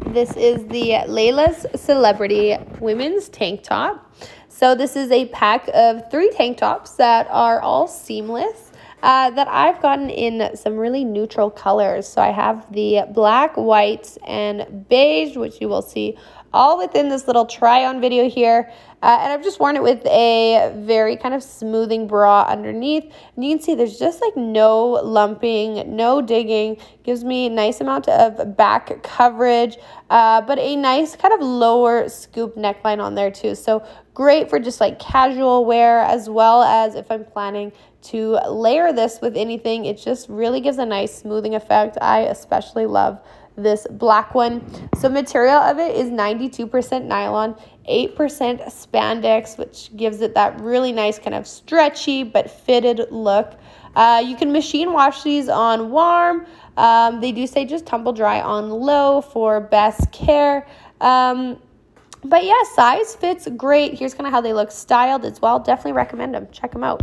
This is the Laylas Celebrity Women's Tank Top. So this is a pack of 3 tank tops that are all seamless that I've gotten in some really neutral colors. So I have the black, white, and beige, which you will see all within this little try-on video here. And I've just worn it with a very kind of smoothing bra underneath. And you can see there's just like no lumping, no digging. Gives me a nice amount of back coverage, but a nice kind of lower scoop neckline on there too. So great for just like casual wear, as well as if I'm planning to layer this with anything. It just really gives a nice smoothing effect. I especially love this black one. So material of it is 92% nylon, 8% spandex, which gives it that really nice kind of stretchy but fitted look. You can machine wash these on warm. They do say just tumble dry on low for best care. But yeah, size fits great. Here's kind of how they look styled as well. Definitely recommend them. Check them out.